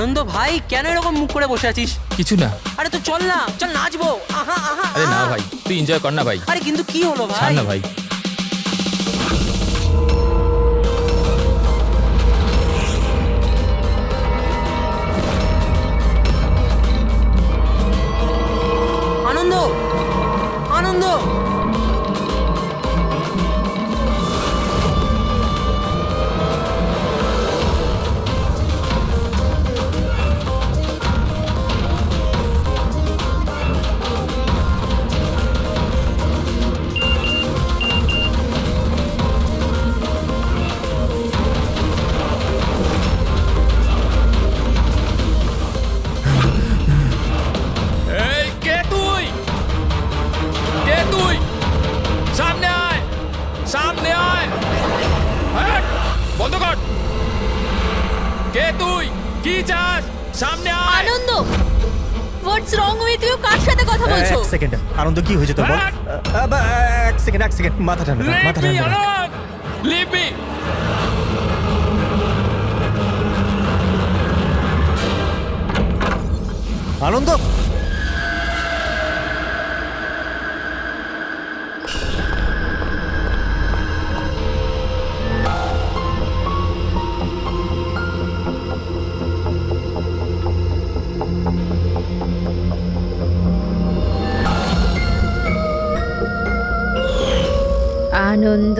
আনন্দ ভাই, কেন এরকম মুখ করে বসে আছিস? কিছু না। আরে তো চল না, চল নাচবো। আহা আহা। আরে না ভাই, তুই এনজয় কর না ভাই। আরে কিন্তু কি হলো ভাই? ছাড় না ভাই। আনন্দ, আনন্দ। এই কে তুই? কে তুই? সামনে আয়, সামনে আয়। হ্যাট, বন্ধ কর। কে তুই? কি চাস? সামনে আয়। আনন্দ, হোয়াটস রং উইথ ইউ? কার সাথে কথা বলছো? এক সেকেন্ড, আনন্দ কি হয়েছে তোর বল? হ্যাঁ। এক সেকেন্ড, মাথা ঠান্ডা রাখ, মাথা Leave me ঠান্ডা রাখ। alone! Leave me! আনন্দ, আনন্দ,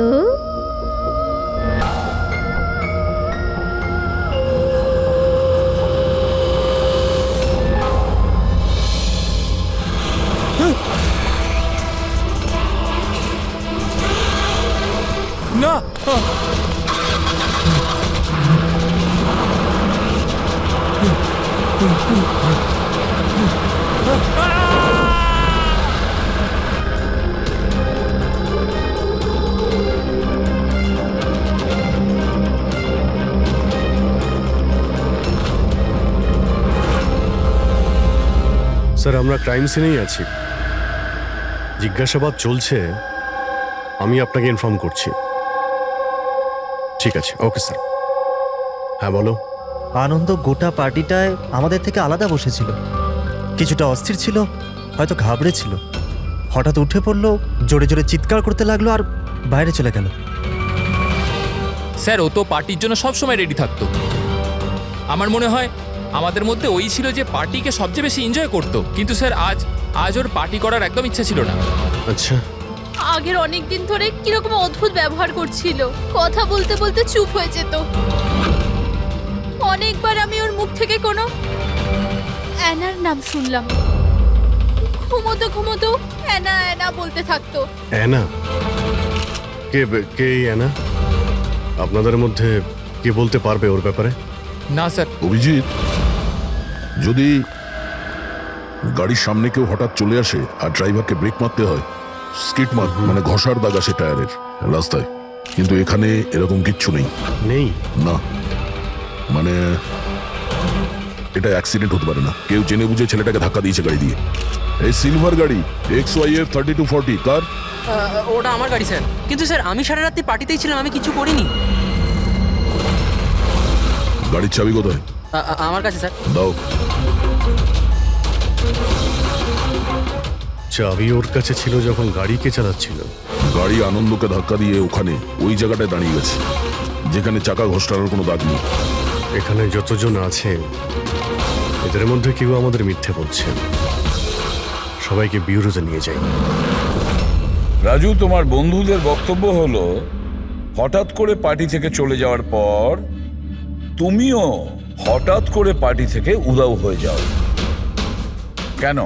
না। স্যার, আমরা ক্রাইম সিনেই আছি, জিজ্ঞাসাবাদ চলছে। আমি আপনাকে ইনফর্ম করছি। ঠিক আছে, ওকে স্যার। হ্যাঁ বলো। আনন্দ গোটা পার্টিটায় আমাদের থেকে আলাদা বসেছিল, কিছুটা অস্থির ছিল, হয়তো ঘাবড়ে ছিল। হঠাৎ উঠে পড়লো, জোরে জোরে চিৎকার করতে লাগলো আর বাইরে চলে গেল। স্যার, ও তো পার্টির জন্য সবসময় রেডি থাকতো। আমার মনে হয় আমাদের মধ্যে ওই ছিল যে পার্টিকে সবচেয়ে বেশি এনজয় করতো। কিন্তু স্যার আজ ওর পার্টি করার একদম ইচ্ছা ছিল না। আচ্ছা, আগের অনেক দিন ধরে কিরকম অদ্ভুত ব্যবহার করছিল, কথা বলতে বলতে চুপ হয়ে যেত। অনেকবার আমি ওর মুখ থেকে কোনো অ্যানার নাম শুনলাম। ঘুমোতো ঘুমোতো অ্যানা অ্যানা বলতে থাকতো। অ্যানা? কে কে এই অ্যানা? আপনাদের মধ্যে কে বলতে পারবে ওর ব্যাপারে? না স্যার। অভিজিৎ, যদি গাড়ির সামনে কেউ হঠাৎ চলে আসে আর ড্রাইভারকে ব্রেক মারতে হয়, স্কিট মার্ক মানে ঘষার দাগ আসে টায়ারের রাস্তায়, কিন্তু এখানে এরকম কিচ্ছু নেই। নেই? না, মানে এটা অ্যাক্সিডেন্ট হতে পারে না। কেউ জেনে বুঝে ছেলেটাকে ধাক্কা দিয়েছে গাড়ি দিয়ে। এই সিলভার গাড়ি XYF 3240 কার? ওটা আমার গাড়ি স্যার। কিন্তু স্যার আমি সারা রাত্রি পার্টিতেই ছিলাম, আমি কিছু করিনি। গাড়ির চাবি কোথায়? আমার কাছে স্যার। দাও। চাবি ওর কাছে ছিল যখন গাড়ি কে চালাচ্ছিল? গাড়ি আনন্দকে ধাক্কা দিয়ে ওখানে ওই জায়গাটায় দাঁড়িয়ে গেছে যেখানে চাকা ঘষটানোর কোনো দাগ নেই। এখানে যতজন আছে এদের মধ্যে কেউ আমাদের মিথ্যে বলছে। সবাইকে বিউরোতে নিয়ে যাই। রাজু, তোমার বন্ধুদের বক্তব্য হলো হঠাৎ করে পার্টি থেকে চলে যাওয়ার পর তুমিও হঠাৎ করে পার্টি থেকে উধাও হয়ে যাও। কেন?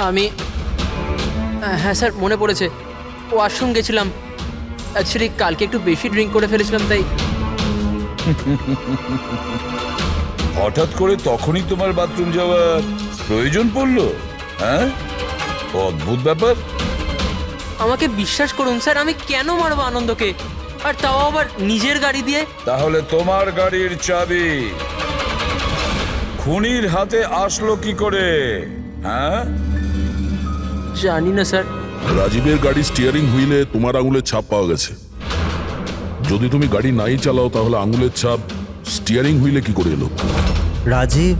আমি হ্যাঁ স্যার, মনে পড়েছে। ওয়াশরুম গেছিলাম। অ্যাকচুয়ালি কালকে একটু বেশি ড্রিঙ্ক করে ফেলেছিলাম, তাই। হঠাৎ করে তখনই তোমার বাথরুম যাওয়ার প্রয়োজন পড়লো? হ্যাঁ, অদ্ভুত ব্যাপার। আমাকে বিশ্বাস করুন স্যার, আমি কেন মারবো আনন্দকে, আর তাও আবার নিজের গাড়ি দিয়ে? তাহলে তোমার গাড়ির চাবি খুনির হাতে আসলো কি করে? হ্যাঁ, জানি না স্যার। রাজীবের গাড়ি স্টিয়ারিং হুইলে তোমার আঙুলের ছাপ পাওয়া গেছে। যদি তুমি গাড়ি নাই চালাও তাহলে আঙুলের ছাপ স্টিয়ারিং হুইলে কি করে এলো? রাজীব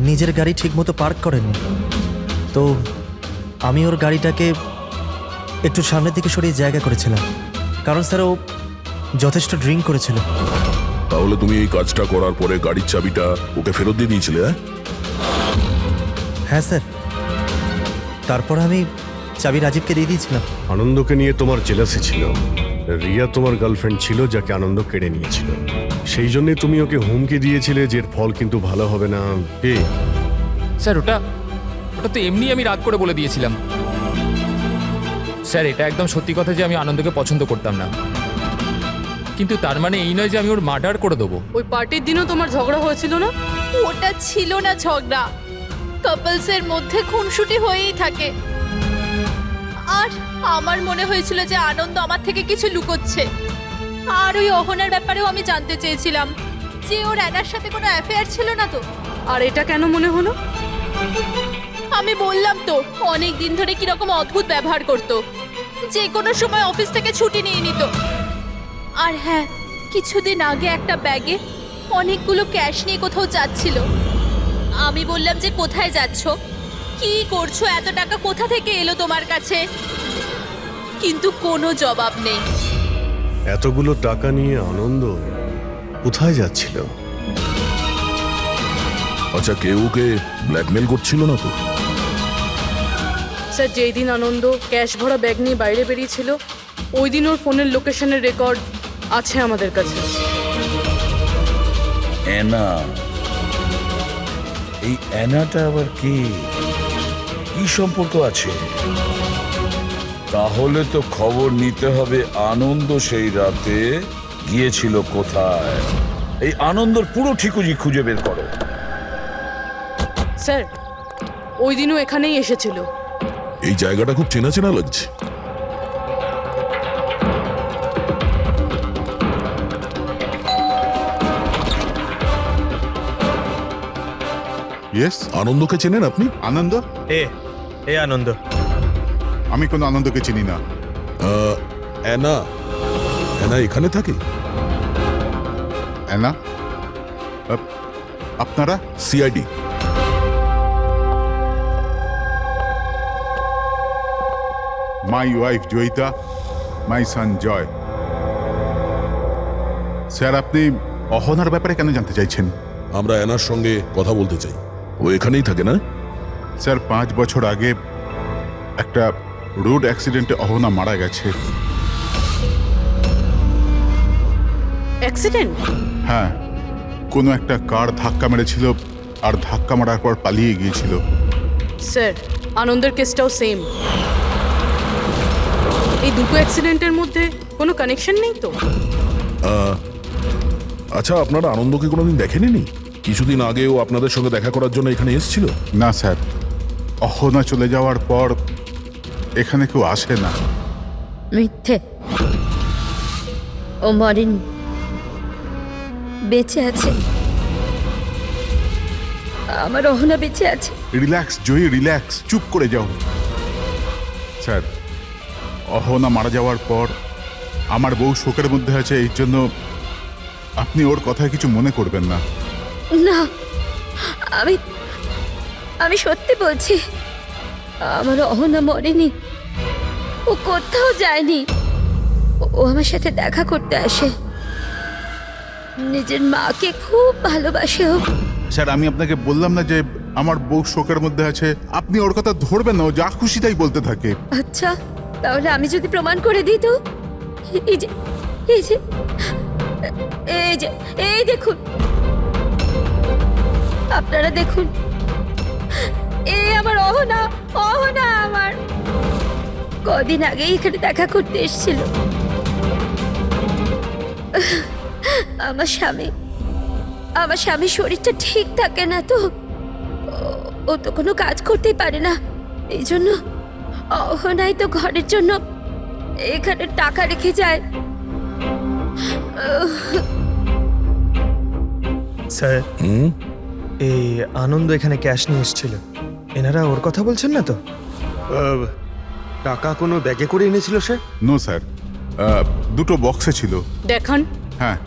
নিজের গাড়ি ঠিকমতো পার্ক করেনি, তো আমি ওর গাড়িটাকে একটু সামনের দিকে সরিয়ে জায়গা করেছিলাম, কারণ স্যার ও যথেষ্ট ড্রিঙ্ক করেছিল। তাহলে তুমি এই কাজটা করার পরে গাড়ির চাবিটা ওকে ফেরত দিয়ে দিয়েছিলে? হ্যাঁ স্যার, তারপর আমি চাবি রাজীবকে দিয়ে দিয়েছিলাম। আনন্দকে নিয়ে তোমার জেলাসি ছিল। রিয়া তোমার গার্লফ্রেন্ড ছিল যাকে আনন্দ কেড়ে নিয়েছিল, সেই জন্যই তুমি ওকে হুমকি দিয়েছিলে যে এর ফল কিন্তু ভালো হবে না। স্যার ওটা ওটা তো এমনি আমি রাগ করে বলে দিয়েছিলাম। স্যার এটা একদম সত্যি কথা যে আমি আনন্দকে পছন্দ করতাম না, কিন্তু তার মানে এই নয় যে আমি ওর মার্ডার করে দেবো। ওই পার্টির দিনও তোমার ঝগড়া হয়েছিল না? ওটা ছিল না ঝগড়া, কাপলসের মধ্যে খুনসুটি হয়েই থাকে। আর আমার মনে হয়েছিল যে আনন্দ আমার থেকে কিছু লুকোচ্ছে। আর ওই অহনার ব্যাপারেও আমি জানতে চেয়েছিলাম যে ওর অ্যানার সাথে কোনো অ্যাফেয়ার ছিল না তো। আর এটা কেন মনে হলো? আমি বললাম তো, অনেক দিন ধরে কিরকম অদ্ভুত ব্যবহার করতো, যে কোনো সময় অফিস থেকে ছুটি নিয়ে নিত। আর হ্যাঁ, কিছুদিন আগে একটা ব্যাগে অনেকগুলো ক্যাশ নিয়ে কোথাও যাচ্ছিল। আমি বললাম যে কোথায় যাচ্ছ, কি করছো, এত টাকা কোথা থেকে এলো তোমার কাছে? কিন্তু কোনো জবাব নেই। এতগুলো টাকা নিয়ে আনন্দ কোথায় যাচ্ছিল? আচ্ছা, কেউ ওকে ব্ল্যাকমেল করছিল না তো? স্যার, যেই দিন আনন্দ ক্যাশ ভরা ব্যাগ নিয়ে বাইরে বেরিয়েছিল, ওই দিন ওর ফোনের লোকেশনের রেকর্ড আছে আমাদের কাছে। অ্যানা, এই অ্যানাটা আবার কি কি সম্পর্ক আছে? তাহলে তো খবর নিতে হবে আনন্দ সেই রাতে গিয়েছিল কোথায়। এই আনন্দর পুরো ঠিকুজি খুঁজে বের করো। স্যার, ওই দিনও এখানেই এসেছিল। এই জায়গাটা খুব চেনা চেনা লাগছে। ইয়েস, আনন্দকে চেনেন আপনি? আনন্দ? এ আনন্দ। আমি কোনো আনন্দকে চিনি না। অ্যানা, অ্যানা এখানে থাকে? অ্যানা? আপনারা? CID. My wife Joyita, my son Joy. Sir, আপনি অহনার ব্যাপারে কেন জানতে চাইছেন? আমরা অ্যানার সঙ্গে কথা বলতে চাই। ও এখানেই থাকে না? স্যার, 5 বছর আগে একটা রোড অ্যাক্সিডেন্টে অহনা মারা গেছে। অ্যাক্সিডেন্ট? হ্যাঁ, কোনো একটা কার ধাক্কা মেরেছিল আর ধাক্কা মারার পর পালিয়ে গিয়েছিল। স্যার, আনন্দের কেসটাও সেম। এই দুটো অ্যাক্সিডেন্টের মধ্যে কোনো কানেকশন নেই তো? আচ্ছা, আপনারা আনন্দকে কোনোদিন দেখেননি? কিছুদিন আগেও আপনাদের সঙ্গে দেখা করার জন্য এখানে এসেছিল? না স্যার, অহনা চলে যাওয়ার পর এখানে কেউ আসে না। মিথ্যে, ও মরেনি, বেঁচে আছে। আমার অহনা বেঁচে আছে। রিল্যাক্স জয়ী, রিল্যাক্স, চুপ করে যাও। স্যার, অহনা মারা যাওয়ার পর আমার বউ শোকের মধ্যে আছে, এই জন্য আপনি ওর কথায় কিছু মনে করবেন না। না, আমি আমি সত্যি বলছি, আমার অহনা মরেনি, ও কোথাও যায়নি। ও আমার সাথে দেখা করতে আসে, নিজের মাকে খুব ভালোবাসে ও। স্যার, আমি আপনাকে বললাম না যে আমার বউ শোকের মধ্যে আছে? আপনি ওর কথা ধরবেন না, ও যা খুশি তাই বলতে থাকে। আচ্ছা, তাহলে আমি যদি প্রমাণ করে দিই তো? এই যে এই যে এই যে এই দেখুন, আপনারা দেখুন, এই আমার অহনা, অহনা আমার কদিন আগে এখানে দেখা করতে এসেছিল। আমার স্বামীর শরীরটা ঠিক থাকে না তো, ও তো কোনো কাজ করতেই পারে না, এই জন্য অহনাই তো ঘরের জন্য এখানে টাকা রেখে যায়। স্যার, এই আনন্দ এখানে ক্যাশ নিয়ে এসেছিল, এনারা ওর কথা বলছেন না তো? টাকা কোনো ব্যাগে করে এনেছিল সে? নো স্যার, দুটো বক্সে ছিল। দেখান। হ্যাঁ,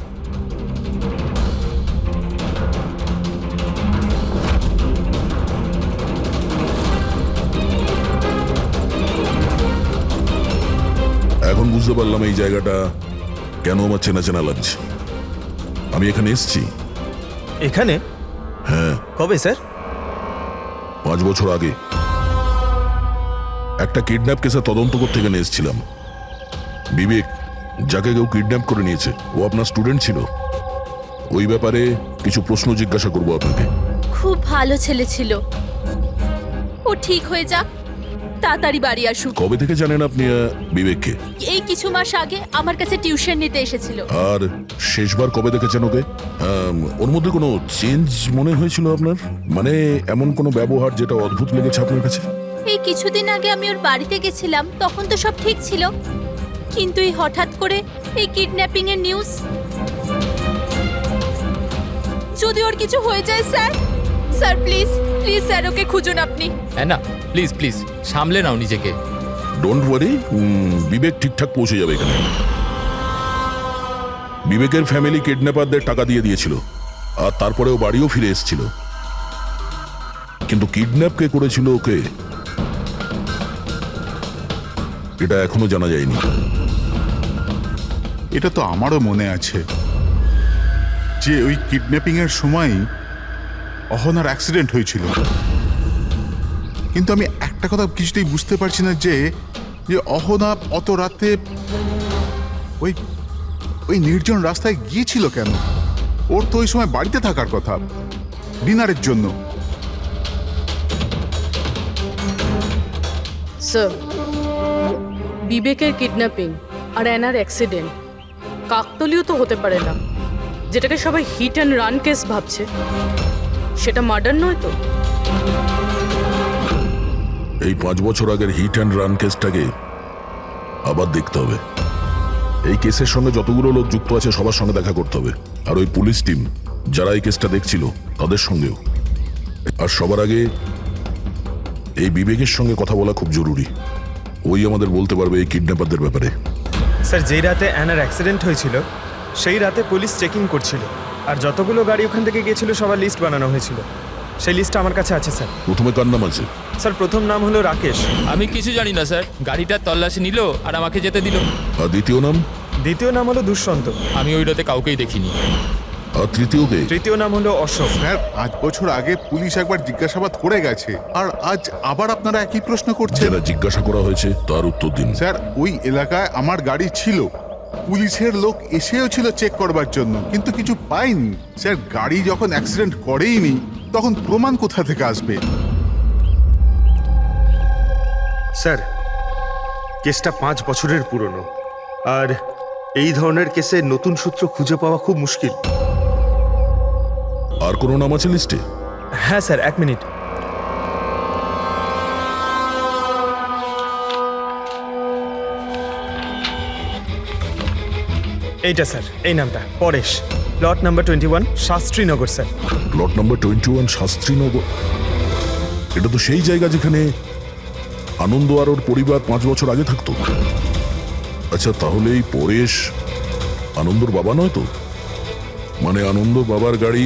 এখন বুঝতে পারলাম এই জায়গাটা কেন আমার চেনা চেনা লাগছে। আমি এখানে এসেছি এখানে? হ্যাঁ, কবে স্যার? 5 বছর আগে একটা কিডন্যাপ কেসে তদন্ত করতে এখানে এসেছিলাম। বিবেক, যাকে কেউ কিডন্যাপ করে নিয়েছে, ও আপনার স্টুডেন্ট ছিল। ওই ব্যাপারে কিছু প্রশ্ন জিজ্ঞাসা করবো আপনাকে। খুব ভালো ছেলে ছিল। ও ঠিক হয়ে যাক, তাড়াতাড়ি বাড়ি আসুক। কবে থেকে জানেন আপনি বিবেককে? এই কিছু মাস আগে আমার কাছে টিউশন নিতে এসেছিল। আর শেষবার কবে দেখেছেন ওকে? ওর মধ্যে কোনো চেঞ্জ মনে হয়েছিল আপনার? মানে এমন কোনো ব্যবহার যেটা অদ্ভুত লেগেছে আপনার কাছে? এই কিছুদিন আগে আমি ওর বাড়িতে গেছিলাম, তখন তো সব ঠিক ছিল, কিন্তু এই হঠাৎ করে এই কিডন্যাপিং এর নিউজ। যদি ওর কিছু হয়ে যায় sir, sir please please sir okay খুঁজুন আপনি। হ্যাঁ না, প্লিজ প্লিজ সামলে নাও নিজেকে। ডোন্ট ওয়ারি, বিবেক ঠিকঠাক পৌঁছে যাবে এখানে। বিবেকের ফ্যামিলি কিডন্যাপারদের টাকা দিয়ে দিয়েছিল, আর তারপরেও বাড়িও ফিরে এসেছিল। কিন্তু কিডন্যাপ কে করেছিল ওকে, এটা এখনো জানা যায়নি। এটা তো আমারও মনে আছে যে ওই কিডন্যাপিং এর সময় অহনার অ্যাক্সিডেন্ট হয়েছিল। কিন্তু আমি একটা কথা কিছুতেই বুঝতে পারছি না যে যে অহনা অত রাতে ওই ওই নির্জন রাস্তায় গিয়েছিল কেন? ওর তো ওই সময় বাড়িতে থাকার কথা, ডিনারের জন্য। স্যার, বিবেকের কিডন্যাপিং আর অ্যানার অ্যাক্সিডেন্ট কাকতালীয় তো হতে পারে না। যেটাকে সবাই হিট অ্যান্ড রান কেস ভাবছে, সেটা মার্ডার নয় তো? এই 5 বছর আগের হিট অ্যান্ড রান কেসটাকে আবার দেখতে হবে। এই কেসের সঙ্গে যতগুলো লোক যুক্ত আছে সবার সঙ্গে দেখা করতে হবে, আর ওই পুলিশ টিম যারা এই কেসটা দেখছিল তাদের সঙ্গেও। আর সবার আগে এই বিবেকের সঙ্গে কথা বলা খুব জরুরি। ওই আমাদের বলতে পারবে এই কিডন্যাপারদের ব্যাপারে। স্যার, যেই রাতে অ্যানার অ্যাক্সিডেন্ট হয়েছিল সেই রাতে পুলিশ চেকিং করছিল, আর যতগুলো গাড়ি ওখান থেকে গিয়েছিল সবার লিস্ট বানানো হয়েছিল। সেই লিস্টটা আমার কাছে আছে স্যার। প্রথমে কার নাম আছে? স্যার, প্রথম নাম হলো রাকেশ। আমি কিছু জানি না স্যার, গাড়িটার তল্লাশি নিল আর আমাকে যেতে দিল। আর দ্বিতীয় নাম? দ্বিতীয় নাম হলো দুষ্যন্ত। আমি ওই রাতে কাউকেই দেখিনি। আর তৃতীয় কে? তৃতীয় নাম হলো অশোক। স্যার, 5 বছর আগে পুলিশ একবার জিজ্ঞাসাবাদ করে গেছে, আর আজ আবার আপনারা একই প্রশ্ন করছেন। যারা জিজ্ঞাসা করা হয়েছে তার উত্তর দিন। স্যার, ওই এলাকায় আমার গাড়ি ছিল, পুলিশের লোক এসেও ছিল চেক করবার জন্য, কিন্তু কিছু পাইনি। স্যার, গাড়ি যখন অ্যাক্সিডেন্ট করেইনি তখন প্রমাণ কোথা থেকে আসবে? স্যার, কেসটা 5 বছরের পুরনো, আর এই ধরনের কেসে নতুন সূত্র খুঁজে পাওয়া খুব মুশকিল। আর কোনো নাম আছে লিস্টে? হ্যাঁ স্যার, 1 মিনিট। এইটা স্যার, এই নামটা Paresh, plot number 21, Shastrinagar sir. Plot number 21, Shastrinagar. এটা তো সেই জায়গা যেখানে আনন্দ আর ওর পরিবার 5 বছর আগে থাকতো। আচ্ছা, তাহলে এই পরেশ আনন্দর বাবা নয় তো? মানে আনন্দ বাবার গাড়ি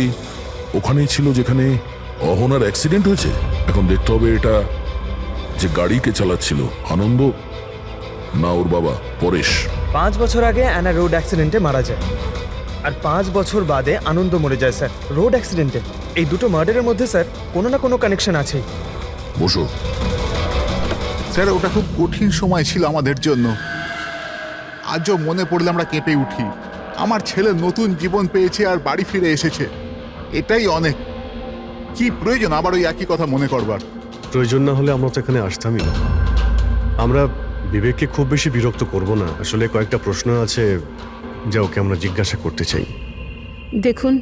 ওখানেই ছিল যেখানে অহনার অ্যাক্সিডেন্ট হয়েছে। এখন দেখতে হবে এটা যে গাড়ি কে চালাচ্ছিল, আনন্দ না ওর বাবা পরেশ। 5 বছর আগে অ্যানা রোড অ্যাক্সিডেন্টে মারা যায়, আর 5 বছর বাদে আনন্দ মরে যায় স্যার রোড অ্যাক্সিডেন্টে। এই দুটো মার্ডারের মধ্যে স্যার কোনো না কোনো কানেকশন আছেই। বসো। স্যার, ওটা খুব কঠিন সময় ছিল আমাদের জন্য। আজও মনে পড়লে আমরা কেঁপে উঠি। আমার ছেলে নতুন জীবন পেয়েছে আর বাড়ি ফিরে এসেছে, এটাই অনেক। কি প্রয়োজন আবার ওই একই কথা মনে করবার? প্রয়োজন না হলে আমরা তো এখানে আসতামই না। আমরা বিবেককে খুব বেশি বিরক্ত করব না। আসলে কয়েকটা প্রশ্ন আছে যা ওকে আমরা জিজ্ঞাসা করতে চাই। দেখুন,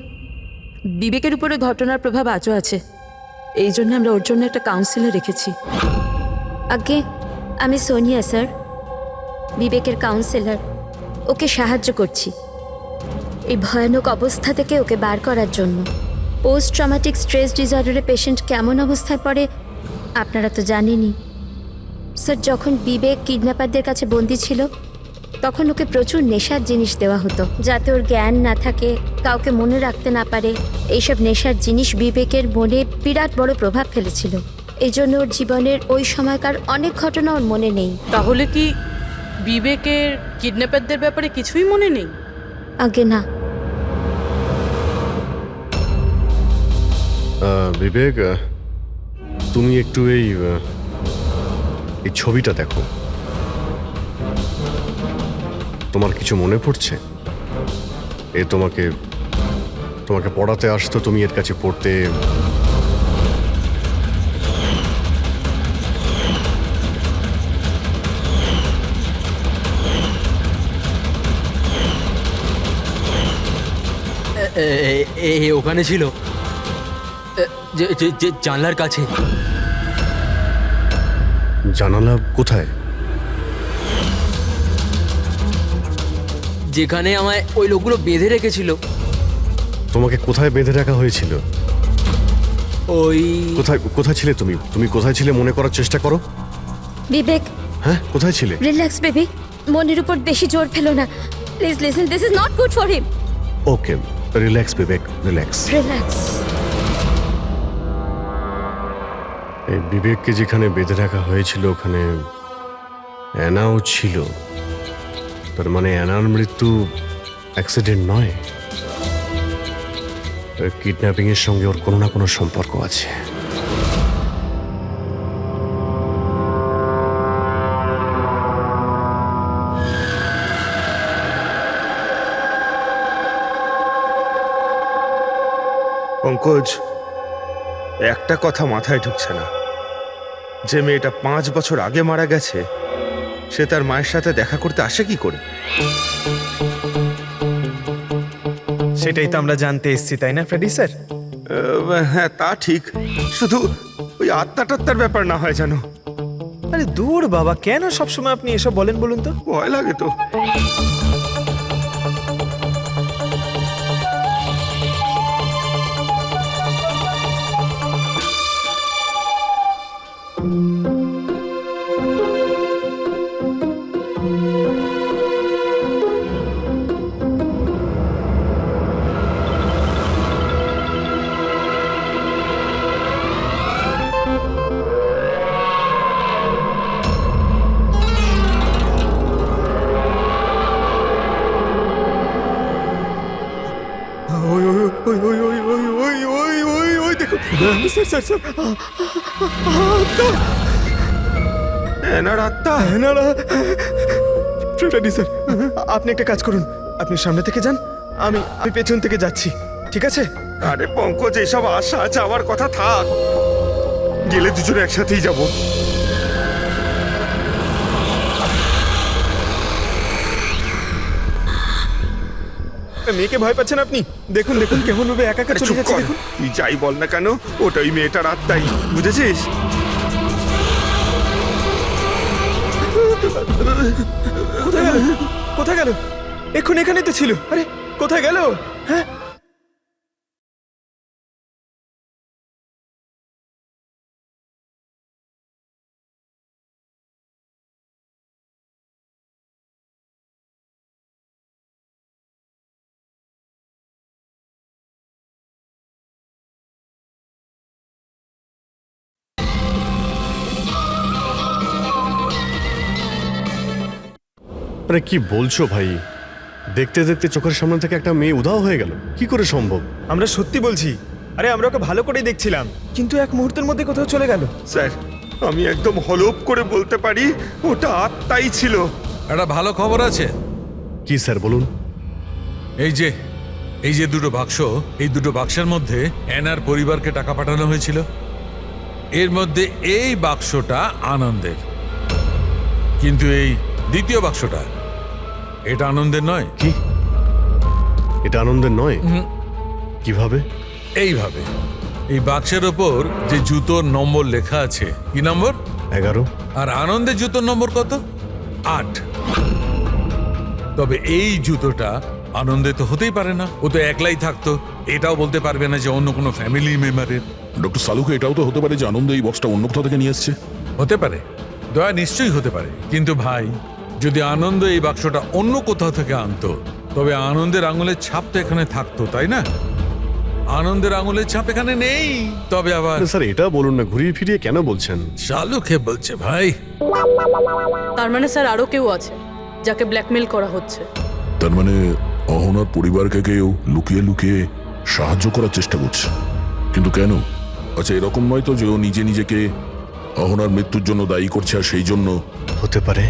বিবেকের উপরে ঘটনার প্রভাব আজও আছে, এই জন্য আমরা ওর জন্য একটা কাউন্সিলর রেখেছি। আগে আমি সোনিয়া স্যার, বিবেকের কাউন্সিলর। ওকে সাহায্য করছি এই ভয়ানক অবস্থা থেকে ওকে বার করার জন্য। পোস্ট ট্রমাটিক স্ট্রেস ডিসঅর্ডারের পেশেন্ট কেমন অবস্থায় পড়ে আপনারা তো জানেনই। স্যার, যখন বিবেক কিডন্যাপারদের কাছে বন্দী ছিল তখন ওকে প্রচুর নেশার জিনিস দেওয়া হতো যাতে ওর জ্ঞান না থাকে, কাউকে মনে রাখতে না পারে। এইসব নেশার জিনিস বিবেকের মনে বিরাট বড় প্রভাব ফেলেছিল। এই জন্য ওর জীবনের ওই সময়কার অনেক ঘটনা ওর মনে নেই। তাহলে কি বিবেকের কিডন্যাপারদের ব্যাপারে কিছুই মনে নেই? আগে না। বিবেক, তুমি একটু এই ছবিটা দেখো। তোমার কিছু মনে পড়ছে? এ তোমাকে পড়াতে আসতো, তুমি এর কাছে পড়তে। ওখানে ছিল, যে জানলার কাছে। জানালা কোথায়? যেখানে আমায় ওই লোকগুলো বেঁধে রেখেছিল। তোমাকে কোথায় বেঁধে রাখা হয়েছিল? ওই কোথায় ছিলে তুমি? তুমি কোথায় ছিলে মনে করার চেষ্টা করো। বিবেক, হ্যাঁ, কোথায় ছিলে? রিল্যাক্স বেবি, মনের উপর বেশি জোর ফেলো না। Please listen, this is not good for him. Okay, relax Vivek, relax. Relax. এই বিবেককে যেখানে বেঁধে রাখা হয়েছিল ওখানে অ্যানাও ছিল। তার মানে অ্যানার মৃত্যু অ্যাক্সিডেন্ট নয়, কিডন্যাপিং এর সঙ্গে ওর কোনো না কোনো সম্পর্ক আছে। পঙ্কজ, একটা কথা মাথায় ঢুকছে না, যে মেয়েটা 5 বছর আগে মারা গেছে সে তার মায়ের সাথে দেখা করতে আসে কি করে? সেটাই তো আমরা জানতে এসেছি, তাই না ফ্রেডি স্যার? হ্যাঁ, তা ঠিক, শুধু ওই আত্মাটাত্মার ব্যাপার না হয় জানো। আরে দূর বাবা, কেন সবসময় আপনি এসব বলেন বলুন তো? ভয় লাগে তো। ফ্রেডি স্যার, আপনি একটা কাজ করুন, আপনি সামনে থেকে যান, আমি পেছন থেকে যাচ্ছি, ঠিক আছে? আরে পঙ্কজ, এসব আশা যাওয়ার কথা থাক, গেলে দুজনে একসাথেই যাব। মেয়েকে ভয় পাচ্ছেন আপনি? দেখুন দেখুন কেমন ভাবে একা একা চলে যাচ্ছে দেখুন। তুই যাই বল না কেন, ওটা ওই মেয়েটার আত্মাই, বুঝেছিস? কোথায় গেল? কোথায় গেল? এক্ষুনি এখানেই তো ছিল। আরে কোথায় গেল? হ্যাঁ, আরে কি বলছো ভাই? দেখতে দেখতে চোখের সামনে থেকে একটা মেয়ে উধাও হয়ে গেল, কি করে সম্ভব? আমরা সত্যি বলছি। আরে আমরা ওকে ভালো করেই দেখছিলাম, কিন্তু এক মুহূর্তের মধ্যে কোথাও চলে গেল। স্যার, আমি একদম হলপ করে বলতে পারি ওটা আত্মাই ছিল। একটা ভালো খবর আছে। কি স্যার বলুন? এই যে দুটো বাক্স, এই দুটো বাক্সের মধ্যে অ্যানার পরিবারকে টাকা পাঠানো হয়েছিল। এর মধ্যে এই বাক্সটা আনন্দের, কিন্তু এই দ্বিতীয় বাক্সটা এটা আনন্দের নয়। কি? এটা আনন্দের নয়? কিভাবে? এইভাবে, এই বাক্সের ওপর যে জুতোর নম্বর লেখা আছে, কি নম্বর? 11। আর আনন্দের জুতোর নম্বর কত? 8। তবে এই জুতোটা আনন্দে তো হতেই পারে না, ও তো একলাই থাকতো, এটাও বলতে পারবে না যে অন্য কোনো ফ্যামিলি মেম্বারের। ডক্টর সালুকে এটাও তো হতে পারে যে আনন্দ এই বক্সটা অন্য কোথাও থেকে নিয়ে এসছে। হতে পারে, দয়া নিশ্চয়ই হতে পারে, কিন্তু ভাই যদি আনন্দ এই বাক্সটা অন্য কোথাও থেকে আনতো তবে আনন্দের আঙুলের ছাপ তো এখানে থাকতো, তাই না? আনন্দের আঙুলের ছাপ এখানে নেই। তবে আবার স্যার এটা বলুন না, ঘুরিয়ে ফিরিয়ে কেন বলছেন? চালু খেয়ে বলছে ভাই। তার মানে স্যার আরও কেউ আছে যাকে ব্ল্যাকমেল করা হচ্ছে। তার মানে অহনার পরিবারকে কেউ লুকিয়ে লুকিয়ে সাহায্য করার চেষ্টা করছে, কিন্তু কেন? আচ্ছা, এরকম নয় তো যে ও নিজে নিজেকে অহনার মৃত্যুর জন্য দায়ী করছে আর সেই জন্য? হতে পারে।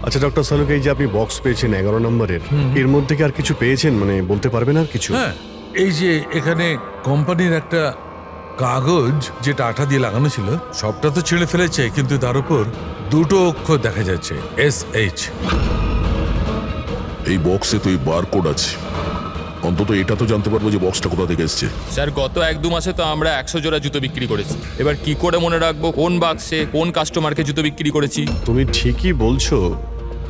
আচ্ছা ডক্টর সালুক, এই যে আপনি বক্স পেয়েছেন 11 নম্বরের, এর মধ্যে কি আর কিছু পেয়েছেন? মানে বলতে পারবেন আর কিছু? হ্যাঁ, এই যে এখানে কোম্পানির একটা কাগজ যেটা আঠা দিয়ে লাগানো ছিল, সবটা তো ছিঁড়ে ফেলেছে, কিন্তু তার উপর 2টো অক্ষর দেখা যাচ্ছে, SH। এই বক্সে তো এই বারকোড আছে, অন্তত এটা তো জানতে পারবো যে বক্সটা কোথা থেকে এসছে। স্যার গত 1-2 মাসে তো আমরা 100 জোড়া জুতো বিক্রি করেছি। এবার কি করে মনে রাখবো কোন বাক্সে কোন কাস্টমারকে জুতো বিক্রি করেছি? তুমি ঠিকই বলছো,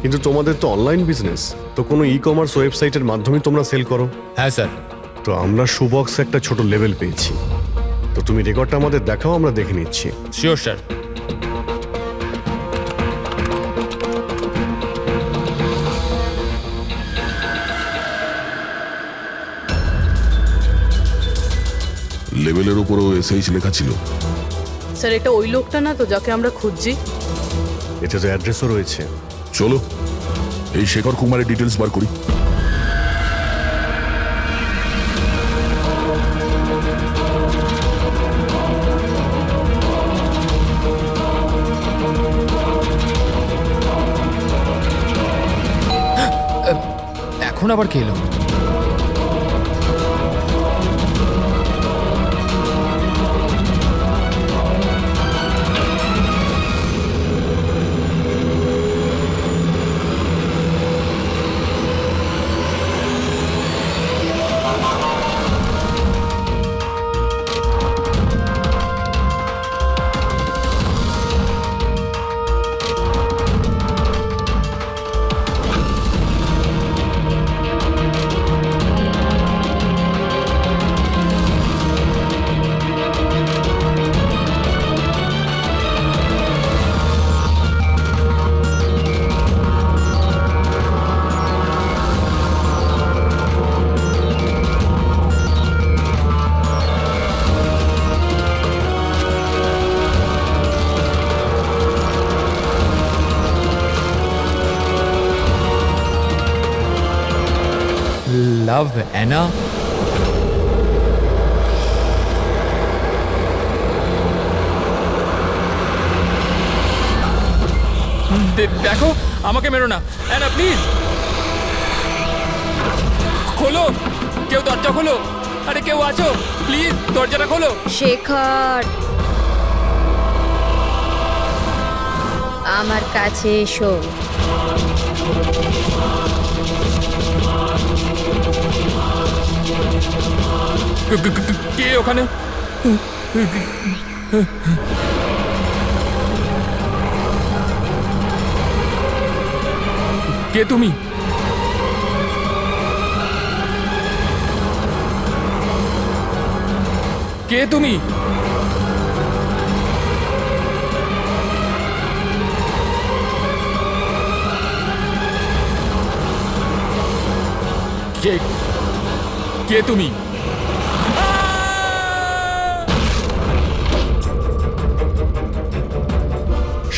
কিন্তু তোমাদের তো অনলাইন বিজনেস, তো কোনো ই কমার্স ওয়েবসাইটের মাধ্যমে তোমরা সেল করো। হ্যাঁ স্যার। তো আমরা শুবক্সে একটা ছোট লেভেল পেয়েছি, তো তুমি রেকর্ডটা আমাদের দেখাও, আমরা দেখে নিচ্ছি। Sure sir. লেভেলের উপরও SH লেখা ছিল। স্যার এটা ওই লোকটা না তো যাকে আমরা খুঁজছি? এতে তো অ্যাড্রেসও রয়েছে। চলো এই শেখর কুমারের ডিটেলস বার করি। এখন আবার কে এলো? Love Anna? দেখো, আমাকে মেরো না অ্যানা, প্লিজ খোলো, কেউ দরজা খোলো। আরে কেউ আছো? প্লিজ দরজাটা খোলো। শেখর, আমার কাছে এসো। কে ওখানে? কে তুমি? কে তুমি? কে তুমি?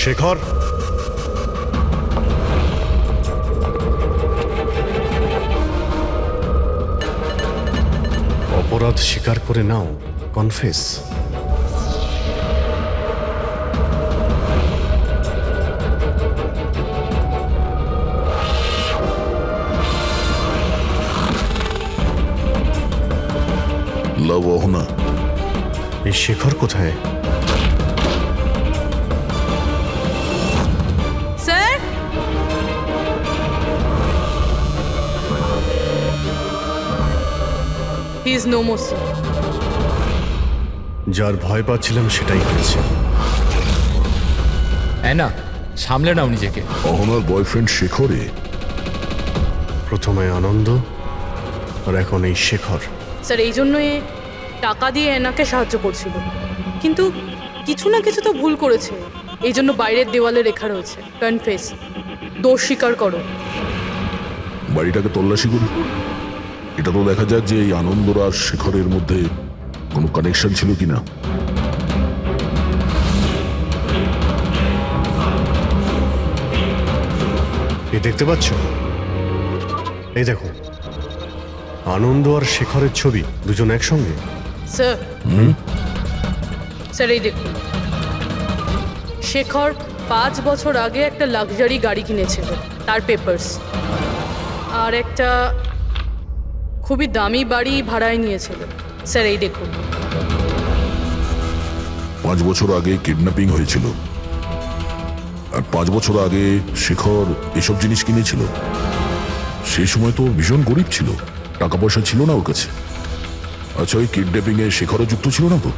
শেখর, অপরাধ স্বীকার করে নাও, কনফেস। লাভ অহনা, এই শেখর কোথায়? Sir he is no more sir. যার ভয় পাচ্ছিলাম সেটাই হয়েছে। অ্যানা, সামলে নাও নিজেকে। অহনার বয়ফ্রেন্ড শেখরে? প্রথমে আনন্দ, আর এখন এই শেখর। স্যার এই জন্য এ টাকা দিয়ে এনাকে সাহায্য করছিল, কিন্তু কিছু না কিছু তো ভুল করেছে। এই জন্য বাইরের দেওয়ালে লেখা রয়েছে কনফেস, দোষ স্বীকার করো। বাড়িটাকে তল্লাশি করি। এটা তো দেখা যাক যে এই আনন্দর আর শেখরের মধ্যে কোনো কানেকশন ছিল কিনা। এই দেখতে পাচ্ছ, এই দেখো আনন্দ আর শেখরের ছবি, দুজন একসঙ্গে। স্যার, স্যার এই দেখুন, শেখর 5 বছর আগে একটা লাক্সারি গাড়ি কিনেছিল, তার পেপারস, আর একটা খুবই দামি বাড়ি ভাড়ায় নিয়েছিল। স্যার এই দেখুন। 5 বছর আগে কিডন্যাপিং হয়েছিল, আর 5 বছর আগে শেখর এসব জিনিস কিনেছিল। সেই সময় তো ভীষণ গরিব ছিল, টাকা পয়সা ছিল না ওর কাছে। আচ্ছা, ওই কিডন্যাপিং এ শেখরও যুক্ত ছিল না তো?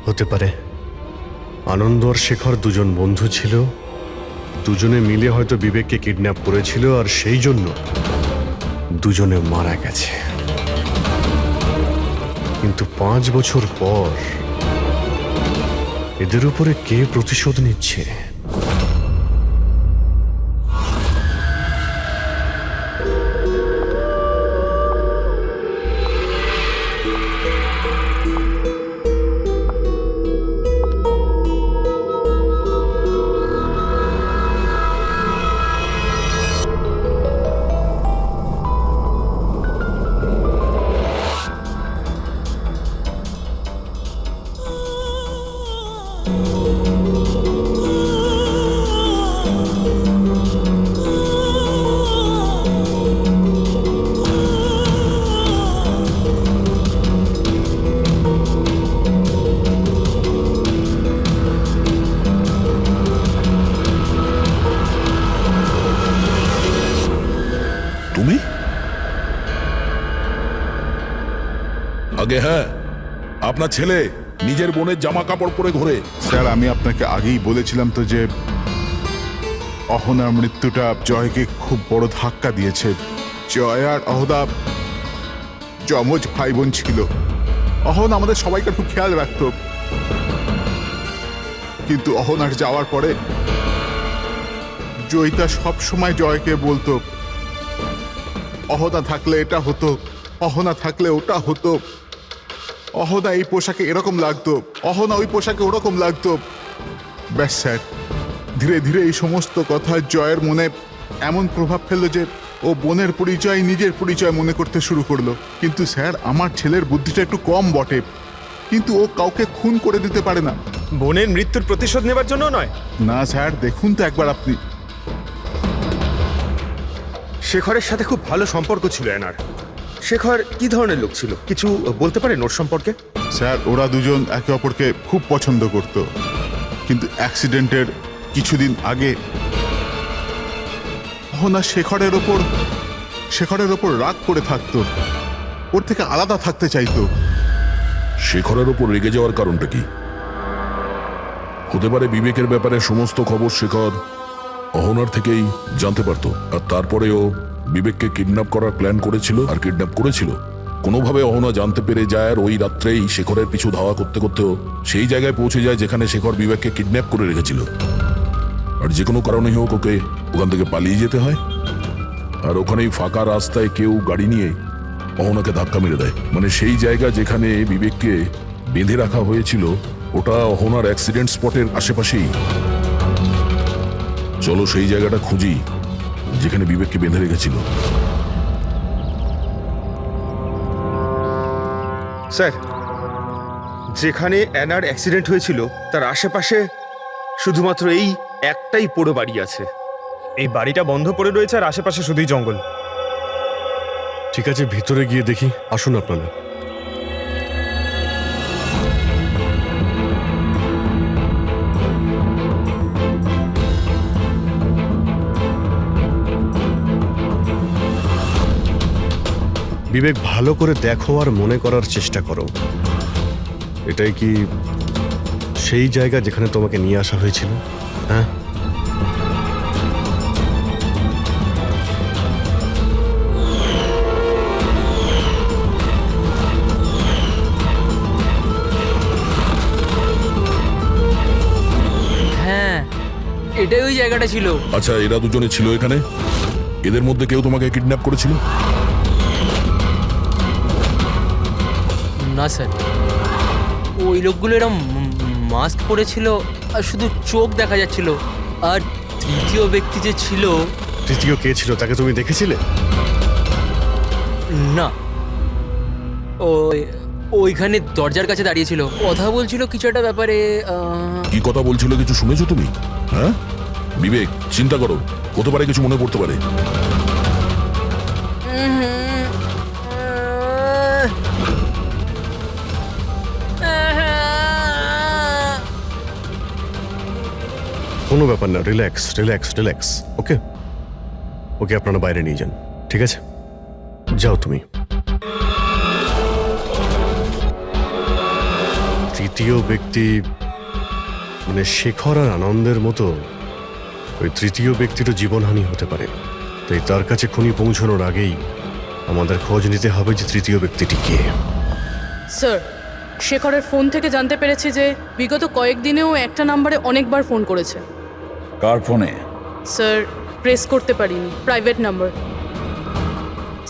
হতে পারে। আনন্দ আর শেখর দুজন বন্ধু ছিল, দুজনে মিলে হয়তো বিবেককে কিডন্যাপ করেছিল, আর সেই জন্য দুজনে মারা গেছে। কিন্তু 5 বছর পর এদের উপরে কে প্রতিশোধ নিচ্ছে? তুমি? আগে হ্যাঁ, আপনার ছেলে নিজের বোনের জামা কাপড় পরে ঘোরে। স্যার, আমি আপনাকে আগেই বলেছিলাম তো যে অহনার মৃত্যুটা জয়কে খুব বড় ধাক্কা দিয়েছে। জয় আর অহনা যমজ ভাই বোন ছিল। অহন আমাদের সবাইকে খুব খেয়াল রাখত, কিন্তু অহনার যাওয়ার পরে জয়িতা সব সময় জয়কে বলতো, অহনা থাকলে এটা হতো, অহনা থাকলে ওটা হতো, অহনা এই পোশাকে এরকম লাগতো, অহনা ওই পোশাকে ওরকম লাগতো। ব্যাস স্যার, ধীরে ধীরে এই সমস্ত কথা জয়ের মনে এমন প্রভাব ফেললো যে ও বোনের পরিচয় নিজের পরিচয় মনে করতে শুরু করলো। কিন্তু স্যার, আমার ছেলের বুদ্ধিটা একটু কম বটে, কিন্তু ও কাউকে খুন করে দিতে পারে না। বোনের মৃত্যুর প্রতিশোধ নেবার জন্য নয়। না স্যার, দেখুন তো একবার আপনি। শেখরের সাথে খুব ভালো সম্পর্ক ছিল এনার। শেখর কি ধরনের লোক ছিল, কিছু বলতে পারেন ওর সম্পর্কে? স্যার, ওরা দুজন একে অপরকে খুব পছন্দ করত, কিন্তু অ্যাক্সিডেন্টের কিছুদিন আগে অহনা শেখরের ওপর রাগ করে থাকতো, ওর থেকে আলাদা থাকতে চাইতো। শেখরের ওপর রেগে যাওয়ার কারণটা কি? হতে পারে বিবেকের ব্যাপারে সমস্ত খবর শেখর অহনার থেকেই জানতে পারতো, আর তারপরেও বিবেককে কিডন্যাপ করার প্ল্যান করেছিল আর কিডন্যাপ করেছিল। কোনোভাবে অহনা জানতে পেরে যায়, আর ওই রাত্রেই শেখরের পিছু ধাওয়া করতে করতেও সেই জায়গায় পৌঁছে যায় যেখানে শেখর বিবেককে কিডন্যাপ করে রেখেছিল। আর যে কোনো কারণেই হোক ওকে ওখান থেকে পালিয়ে যেতে হয়, আর ওখানেই ফাঁকা রাস্তায় কেউ গাড়ি নিয়ে অহনাকে ধাক্কা মেরে দেয়। মানে সেই জায়গা যেখানে বিবেককে বেঁধে রাখা হয়েছিল ওটা অহনার অ্যাক্সিডেন্ট স্পটের আশেপাশেই। চলো সেই জায়গাটা খুঁজি যেখানে বিবেককে বেঁধে রেখেছিল। স্যার, যেখানে অ্যানার অ্যাক্সিডেন্ট হয়েছিল তার আশেপাশে শুধুমাত্র এই একটাই পোড়ো বাড়ি আছে। এই বাড়িটা বন্ধ পড়ে রয়েছে আর আশেপাশে শুধুই জঙ্গল। ঠিক আছে, ভিতরে গিয়ে দেখি। আসুন আপনারা। বিবেক, ভালো করে দেখো আর মনে করার চেষ্টা করো, এটাই কি সেই জায়গা যেখানে তোমাকে নিয়ে আসা হয়েছিল? হ্যাঁ, হ্যাঁ এটাই ওই জায়গাটা ছিল। আচ্ছা, এরা দুজনে ছিল এখানে? এদের মধ্যে কেউ তোমাকে কিডন্যাপ করেছিল? না স্যার, ওই লোকগুলো এরম মাস্ক পরেছিল আর শুধু চোখ দেখা যাচ্ছিল। আর তৃতীয় ব্যক্তি যে ছিল, তৃতীয় কে ছিল তাকে তুমি দেখেছিলে? না, ওইখানে দরজার কাছে দাঁড়িয়ে ছিল, কথা বলছিল কিছু একটা ব্যাপারে। কি কথা বলছিল কিছু শুনেছো তুমি? হ্যাঁ বিবেক, চিন্তা করো, হতে পারে কিছু মনে পড়তে পারে। কোনো ব্যাপার না, রিল্যাক্স রিল্যাক্স রিল্যাক্স। ওকে ওকে, আপনারা বাইরে নিয়ে যান, ঠিক আছে? যাও তুমি। তৃতীয় ব্যক্তি মানে শেখর আর আনন্দের মতো ওই তৃতীয় ব্যক্তিরও জীবনহানি হতে পারে, তাই তার কাছে খুনি পৌঁছানোর আগেই আমাদের খোঁজ নিতে হবে যে তৃতীয় ব্যক্তিটি কে। স্যার, শেখরের ফোন থেকে জানতে পেরেছি যে বিগত কয়েকদিনেও একটা নাম্বারে অনেকবার ফোন করেছে। কার ফোনে? স্যার, প্রেস করতে পারিনি, private number.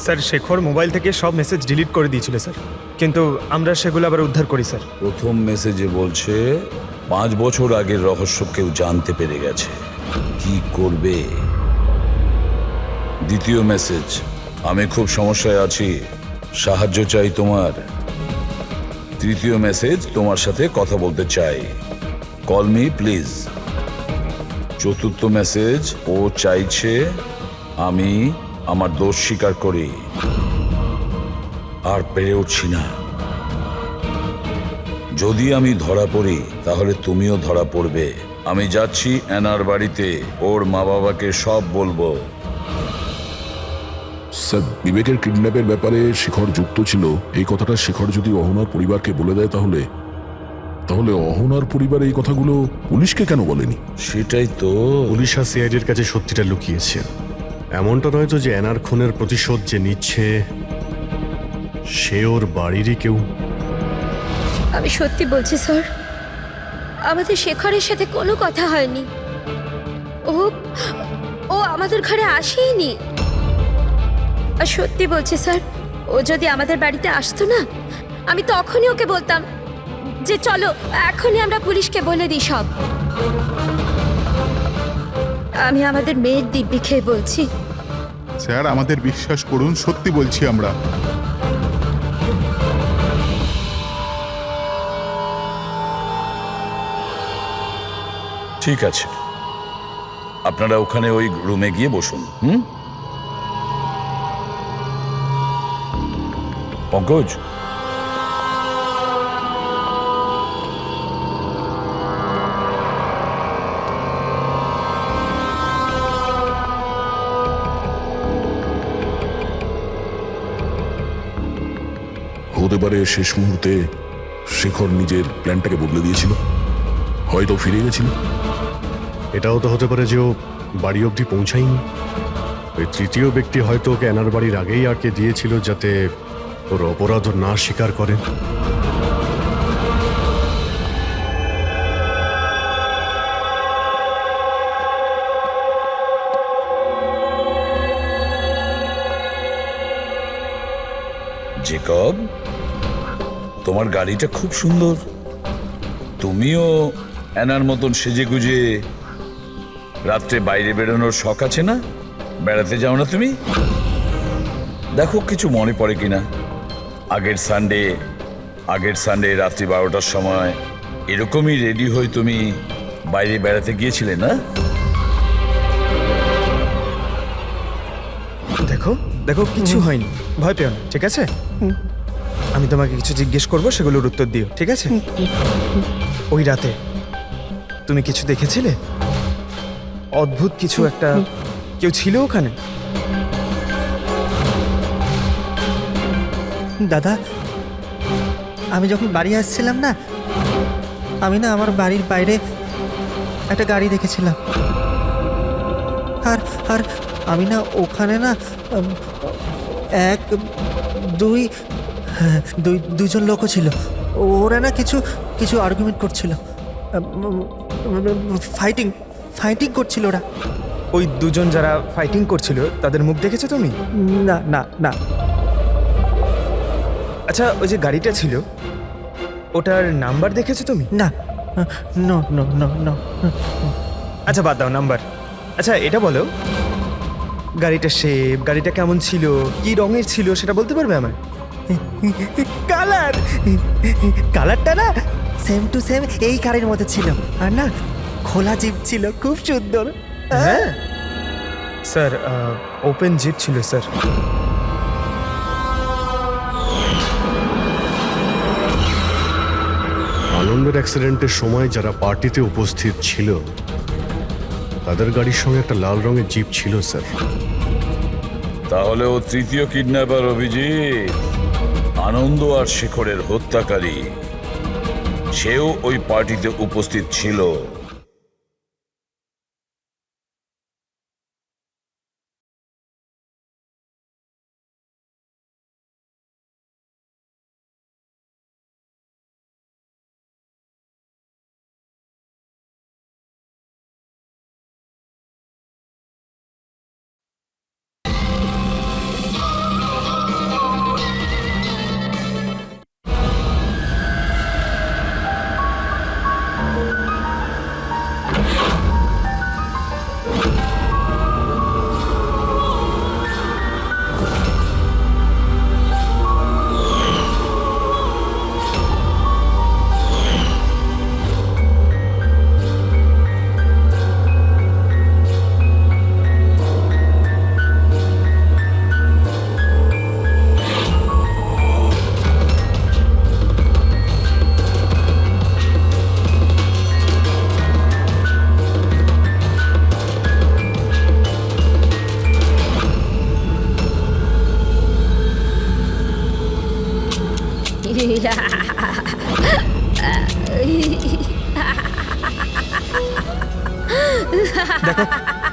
Sir, Shekhar mobile থেকে সব মেসেজ ডিলিট করে দিয়েছিল স্যার, কিন্তু আমরা সেগুলো আবার উদ্ধার করি স্যার। প্রথম মেসেজে বলছে 5 বছর আগের রহস্য কেউ জানতে পেরে গেছে, কি করবে? দ্বিতীয় মেসেজ, আমি খুব সমস্যায় আছি, সাহায্য চাই তোমার। তৃতীয় মেসেজ, তোমার সাথে কথা বলতে চাই, কল মি প্লিজ। চতুর্থ মেসেজ, ও চাইছে আমি আমার দোষ স্বীকার করি, আর পেরে উঠছি না। যদি আমি ধরা পড়ি তাহলে তুমিও ধরা পড়বে। আমি যাচ্ছি অ্যানার বাড়িতে, ওর মা বাবাকে সব বলবো। স্যার, বিবেকের কিডন্যাপের ব্যাপারে শেখর যুক্ত ছিল, এই কথাটা শেখর যদি অহনার পরিবারকে বলে দেয় তাহলে তাহলে অহনার পরিবার এই কথাগুলো পুলিশকে কেন বলেনি? সেটাই তো, পুলিশ আর সিআইডির কাছে সত্যিটা লুকিয়েছে। এমনটা নয় তো যে অ্যানার খুনের প্রতিশোধ যে নিচ্ছে সে ওর বাড়িরই কেউ। আমি সত্যি বলছি স্যার, আমাদের শেখরের সাথে কোনো কথা হয়নি। ও ও আমাদের ঘরে আসেইনি। আর সত্যি বলছি স্যার, ও যদি আমাদের বাড়িতে আসতো না, আমি তখনই ওকে বলতাম যে চলো এখনই আমরা পুলিশকে বলে দিই সব। আমি আমাদের মেয়ের দিব্যি খেয়ে বলছি। স্যার, আমাদের বিশ্বাস করুন, সত্যি বলছি আমরা। ঠিক আছে, আপনারা ওখানে ওই রুমে গিয়ে বসুন। পঙ্কজ, হতে পারে শেষ মুহূর্তে শেখর নিজের প্ল্যানটাকে বদলে দিয়েছিল, হয়তো ফিরে গেছিল। এটাও তো হতে পারে যে ও বাড়ি অবধি পৌঁছায়নি। ওই তৃতীয় ব্যক্তি হয়তো ওকে অ্যানার বাড়ির আগেই আটকে দিয়েছিল যাতে ওর অপরাধ না স্বীকার করে। জেকব, তোমার গাড়িটা খুব সুন্দর। তুমিও অ্যানার মতন সেজে গুজে রাত্রে বাইরে বেরোনোর শখ আছে না? বেড়াতে যাও না তুমি? দেখো কিছু মনে পড়ে কিনা। আগের সানডে রাত্রি 12টার সময় এরকমই রেডি হয়ে তুমি বাইরে বেড়াতে গিয়েছিলে না? দেখো দেখো, কিছু হয়নি, ভয় পেও না, ঠিক আছে? আমি তোমাকে কিছু জিজ্ঞেস করবো, সেগুলোর উত্তর দিও, ঠিক আছে? ওই রাতে তুমি কিছু দেখেছিলে? অদ্ভুত কিছু একটা, কেউ ছিল ওখানে? দাদা, আমি যখন বাড়ি আসছিলাম না, আমি না আমার বাড়ির বাইরে একটা গাড়ি দেখেছিলাম। আর আর আমি না ওখানে না দুইজন লোকও ছিল। ওরা না কিছু আর্গুমেন্ট করছিল, ফাইটিং করছিল ওরা। ওই দুজন যারা ফাইটিং করছিল তাদের মুখ দেখেছো তুমি? না না না। আচ্ছা, ওই যে গাড়িটা ছিল ওটার নাম্বার দেখেছো তুমি? না, নো নো নো নো। আচ্ছা বাদ দাও নাম্বার। আচ্ছা এটা বলো, গাড়িটা শেপ, গাড়িটা কেমন ছিল, কি রঙের ছিল সেটা বলতে পারবে আমায়? কালার, কালারটা না সেম টু সেম এই কারের মধ্যে ছিল। আর না খোলা জিপ ছিল, খুব সুন্দর। হ্যাঁ স্যার, ওপেন জিপ ছিল স্যার। আনন্দের অ্যাক্সিডেন্টের সময় যারা পার্টিতে উপস্থিত ছিল তাদের গাড়ির সঙ্গে একটা লাল রঙের জিপ ছিল স্যার। তাহলে ও তৃতীয় কিডন্যাপার অভিজিৎ, আনন্দ আর শেখরের হত্যাকারী। সেও ওই পার্টিতে উপস্থিত ছিল। দেখো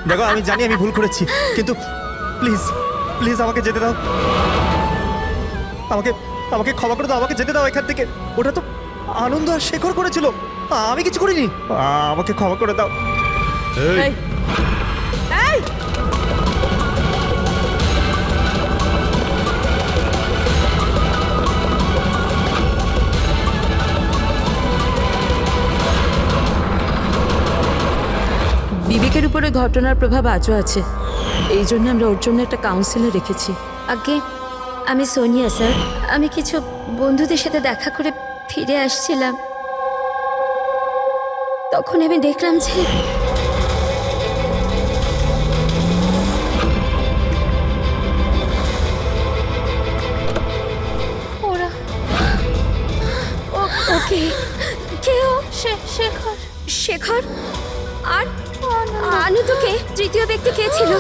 দেখো, আমি জানি আমি ভুল করেছি, কিন্তু প্লিজ প্লিজ আমাকে যেতে দাও। আমাকে আমাকে ক্ষমা করে দাও, আমাকে যেতে দাও এখান থেকে। ওটা তো আনন্দ আর শেখর করেছিল, আমি কিছু করিনি। আমাকে ক্ষমা করে দাও। এই, এই, বিবেকের উপরে ঘটনার প্রভাব আজও আছে, এই জন্য আমরা ওর জন্য একটা কাউন্সিলর রেখেছি। আগে আমি সোনিয়া স্যার, আমি কিছু বন্ধুদের সাথে দেখা করে ফিরে আসছিলাম, তখন আমি দেখলাম যে ওরা ওকে কেউ শেখর শেখর আর আনন্দকে তৃতীয় ব্যক্তি কে ছিল?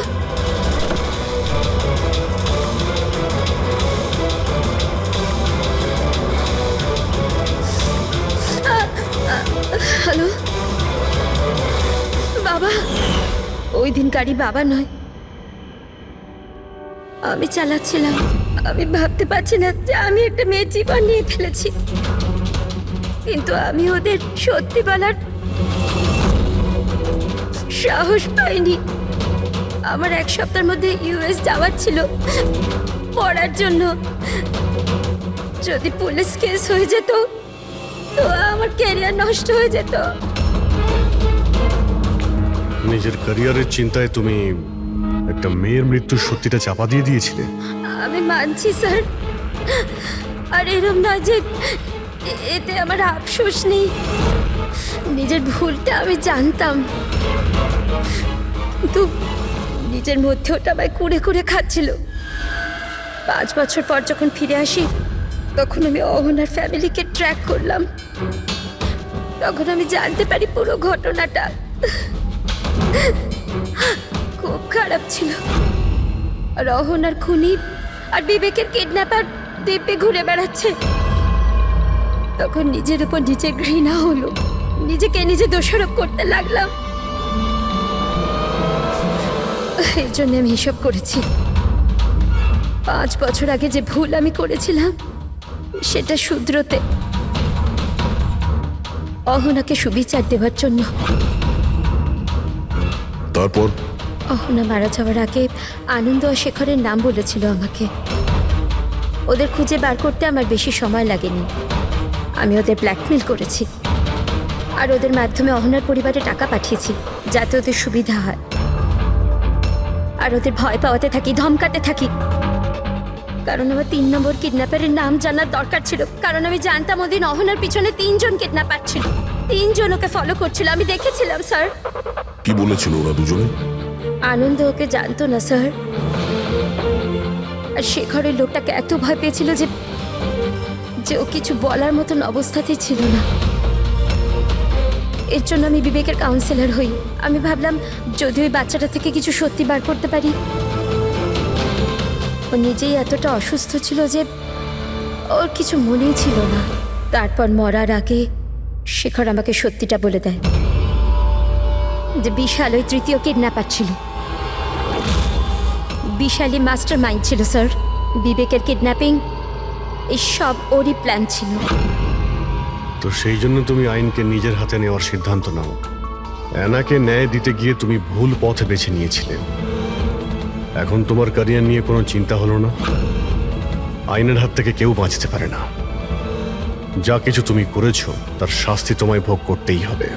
হ্যালো বাবা, ওই দিন গাড়ি বাবা নয়, আমি চালাচ্ছিলাম। আমি ভাবতে পারছি না যে আমি একটা মেয়ের জীবন নিয়ে ফেলেছি, কিন্তু আমি ওদের সত্যি বলার সাহস পাইনি। আমার এক সপ্তাহের মধ্যে ইউএস যাওয়ার ছিল পড়ার জন্য। যদি পুলিশ কেস হয়ে যেত তো আমার ক্যারিয়ার নষ্ট হয়ে যেত। নিজের ক্যারিয়ারের চিন্তায় তুমি একটা মেয়ের মৃত্যুর সত্যিটা চাপা দিয়ে দিয়েছিলে। আমি মানছি স্যার, আর এরম নয় যে এতে আমার আফসোস নেই। নিজের ভুলটা আমি জানতাম, কিন্তু নিজের মধ্যে ওটা আমায় কুড়ে কুড়ে খাচ্ছিল। 5 বছর পর যখন ফিরে আসি তখন আমি অহনার ফ্যামিলিকে ট্র্যাক করলাম। তখন আমি জানতে পারি পুরো ঘটনাটা। খুব খারাপ ছিল। আর অহনার খুনি আর বিবেকের কিডন্যাপার দিব্যে ঘুরে বেড়াচ্ছে। তখন নিজের উপর নিজে ঘৃণা হলো, নিজেকে নিজে দোষারোপ করতে লাগলাম। এই জন্য আমি এসব করেছি। 5 বছর আগে যে ভুল আমি করেছিলাম সেটা শুধরোতে, অহনাকে সুবিচার দেওয়ার জন্য। তারপর অহনা মারা যাওয়ার আগে আনন্দ আর শেখরের নাম বলেছিল আমাকে। ওদের খুঁজে বার করতে আমার বেশি সময় লাগেনি। আমি ওদের ব্ল্যাকমেল করেছি আর ওদের মাধ্যমে অহনার পরিবারে টাকা পাঠিয়েছি যাতে ওদের সুবিধা হয়। আর ওদের ভয় পাওয়াতে থাকি, ধমকাতে থাকি, কারণ আমার 3 নম্বর কিডন্যাপারের নাম জানার দরকার ছিল। কারণ আমি জানতাম ওদিন অহনার পিছনে 3 জন কিডন্যাপার ছিল, 3 জন ওকে ফলো করছিল। আমি দেখেছিলাম স্যার। কি বলেছিল ওরা দুজনে? আনন্দ ওকে জানতো না স্যার, আর শেখরের লোকটাকে এত ভয় পেয়েছিল যে ও কিছু বলার মতন অবস্থাতেই ছিল না। এর জন্য আমি বিবেকের কাউন্সিলর হই। আমি ভাবলাম যদি ওই বাচ্চাটা থেকে কিছু সত্যি বার করতে পারি। ও নিজেই এতটা অসুস্থ ছিল যে ওর কিছু মনেই ছিল না। তারপর মরার আগে শেখর আমাকে সত্যিটা বলে দেয় যে বিশাল ওই 3য় কিডন্যাপার ছিল। বিশালই মাস্টার মাইন্ড ছিল স্যার। বিবেকের কিডন্যাপিং এই সব ওরই প্ল্যান ছিল। তো সেই জন্য তুমি আইনকে নিজের হাতে নেওয়ার সিদ্ধান্ত নাও। অ্যানাকে ন্যায় দিতে গিয়ে তুমি ভুল পথে বেছে নিয়েছিলে। এখন তোমার ক্যারিয়ার নিয়ে কোনো চিন্তা হলো না। আইনের হাত থেকে কেউ বাঁচতে পারে না। যা কিছু তুমি করেছো তার শাস্তি তোমায় ভোগ করতেই হবে।